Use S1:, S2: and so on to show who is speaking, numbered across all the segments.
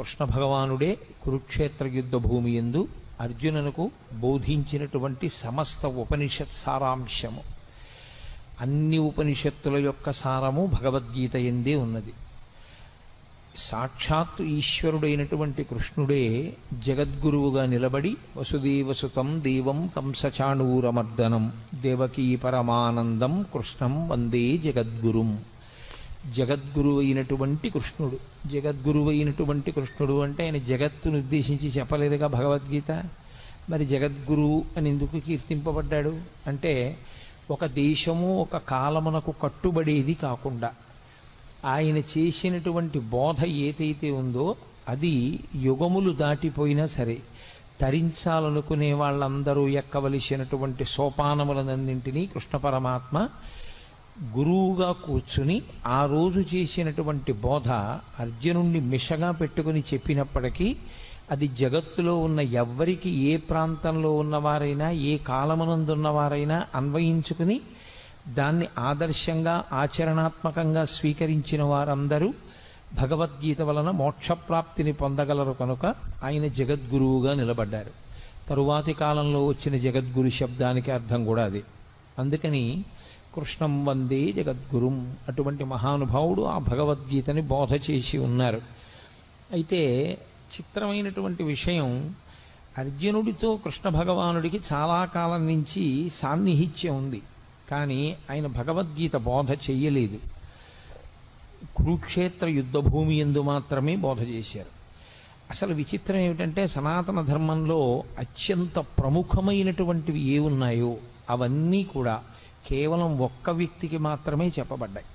S1: కృష్ణ భగవానుడే కురుక్షేత్ర యుద్ధ భూమి యందు అర్జునునకు బోధించినటువంటి సమస్త ఉపనిషత్ సారాంశము. అన్ని ఉపనిషత్తుల యొక్క సారము భగవద్గీత యందే ఉన్నది. సాక్షాత్తు ఈశ్వరుడైనటువంటి కృష్ణుడే జగద్గురువుగా నిలబడి వసుదేవసుతం దేవం కంసచాణూరమర్దనం దేవకీ పరమానందం కృష్ణం వందే జగద్గురుం. జగద్గురువు అయినటువంటి కృష్ణుడు, జగద్గురువు అయినటువంటి కృష్ణుడు అంటే ఆయన జగత్తును ఉద్దేశించి చెప్పలేదుగా భగవద్గీత. మరి జగద్గురువు అని ఎందుకు కీర్తింపబడ్డాడు అంటే, ఒక దేశము ఒక కాలమునకు కట్టుబడేది కాకుండా ఆయన చేసినటువంటి బోధ ఏదైతే ఉందో అది యుగములు దాటిపోయినా సరే తరించాలనుకునే వాళ్ళందరూ ఎక్కవలసినటువంటి సోపానములనన్నింటినీ కృష్ణ పరమాత్మ గురువుగా కూర్చుని ఆ రోజు చేసినటువంటి బోధ అర్జునుణ్ణి మిషగా పెట్టుకుని చెప్పినప్పటికీ అది జగత్తులో ఉన్న ఎవ్వరికి, ఏ ప్రాంతంలో ఉన్నవారైనా, ఏ కాలమునందున్నవారైనా అన్వయించుకుని దాన్ని ఆదర్శంగా ఆచరణాత్మకంగా స్వీకరించిన వారందరూ భగవద్గీత వలన మోక్షప్రాప్తిని పొందగలరు కనుక ఆయన జగద్గురువుగా నిలబడ్డారు. తరువాతి కాలంలో వచ్చిన జగద్గురు శబ్దానికి అర్థం కూడా అది. అందుకని కృష్ణం వందే జగద్గురుం అటువంటి మహానుభావుడు ఆ భగవద్గీతని బోధ చేసి ఉన్నారు. అయితే చిత్రమైనటువంటి విషయం, అర్జునుడితో కృష్ణ భగవానుడికి చాలా కాలం నుంచి సాన్నిహిత్యం ఉంది, కానీ ఆయన భగవద్గీత బోధ చెయ్యలేదు. కురుక్షేత్ర యుద్ధభూమి యందు మాత్రమే బోధ చేశారు. అసలు విచిత్రం ఏమిటంటే, సనాతన ధర్మంలో అత్యంత ప్రముఖమైనటువంటివి ఏ ఉన్నాయో అవన్నీ కూడా కేవలం ఒక్క వ్యక్తికి మాత్రమే చెప్పబడ్డాయి.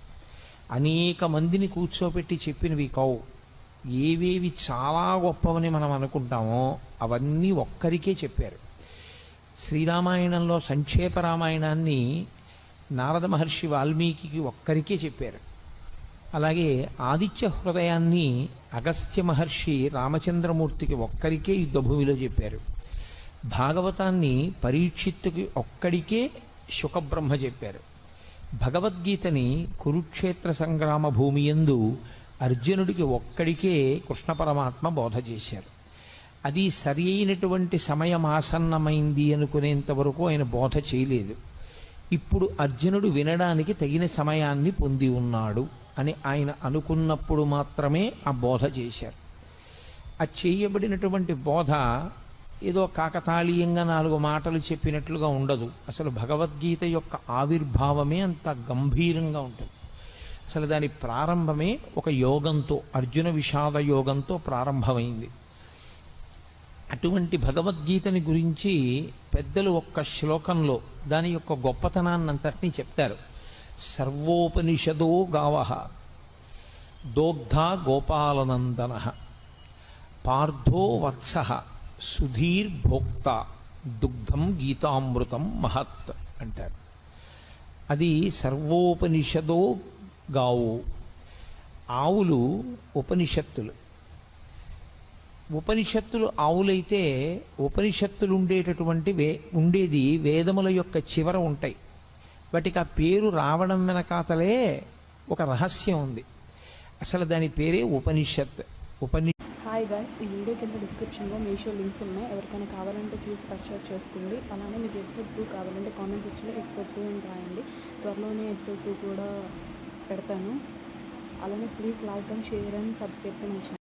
S1: అనేక మందిని కూర్చోపెట్టి చెప్పినవి కావు. ఏవేవి చాలా గొప్పవని మనం అనుకుంటామో అవన్నీ ఒక్కరికే చెప్పారు. శ్రీరామాయణంలో సంక్షేప రామాయణాన్ని నారద మహర్షి వాల్మీకి ఒక్కరికే చెప్పారు. అలాగే ఆదిత్య హృదయాన్ని అగస్త్య మహర్షి రామచంద్రమూర్తికి ఒక్కరికే యుద్ధభూమిలో చెప్పారు. భాగవతాన్ని పరీక్షిత్తుకి ఒక్కడికే శుకబ్రహ్మ చెప్పారు. భగవద్గీతని కురుక్షేత్ర సంగ్రామ భూమి యందు అర్జునుడికి ఒక్కడికే కృష్ణ పరమాత్మ బోధ చేశారు. అది సరి అయినటువంటి సమయం ఆసన్నమైంది అనుకునేంత వరకు ఆయన బోధ చేయలేదు. ఇప్పుడు అర్జునుడు వినడానికి తగిన సమయాన్ని పొంది ఉన్నాడు అని ఆయన అనుకున్నప్పుడు మాత్రమే ఆ బోధ చేశారు. ఆ చేయబడినటువంటి బోధ ఏదో కాకతాళీయంగా 4 మాటలు చెప్పినట్లుగా ఉండదు. అసలు భగవద్గీత యొక్క ఆవిర్భావమే అంత గంభీరంగా ఉంటుంది. అసలు దాని ప్రారంభమే ఒక యోగంతో, అర్జున విషాద యోగంతో ప్రారంభమైంది. అటువంటి భగవద్గీతని గురించి పెద్దలు ఒక్క శ్లోకంలో దాని యొక్క గొప్పతనాన్నంతటినీ చెప్తారు. సర్వోపనిషదో గావః దోగ్ధా గోపాలనందన పార్థో వత్సః సుధీర్భోక్త దుగ్ధం గీతామృతం మహత్ అంటారు. అది సర్వోపనిషదో గావు. ఆవులు ఉపనిషత్తులు. ఉపనిషత్తులు ఆవులైతే ఉపనిషత్తులు ఉండేది వేదముల యొక్క చివర ఉంటాయి. వాటికి ఆ పేరు రావడం వెనకాతలే ఒక రహస్యం ఉంది. అసలు దాని పేరే ఉపనిషత్.
S2: హాయ్ గైస్, ఈ వీడియో కింద డిస్క్రిప్షన్లో మీషో లింక్స్ ఉన్నాయి. ఎవరికైనా కావాలంటే చూసి పర్చేస్ చేసుకోండి. అలానే మీకు ఎపిసోడ్ 2 కావాలంటే కామెంట్ సెక్షన్లో ఎపిసోడ్ 2 అని రాయండి. త్వరలోనే ఎపిసోడ్ 2 కూడా పెడతాను. అలానే please like and share and subscribe to my channel.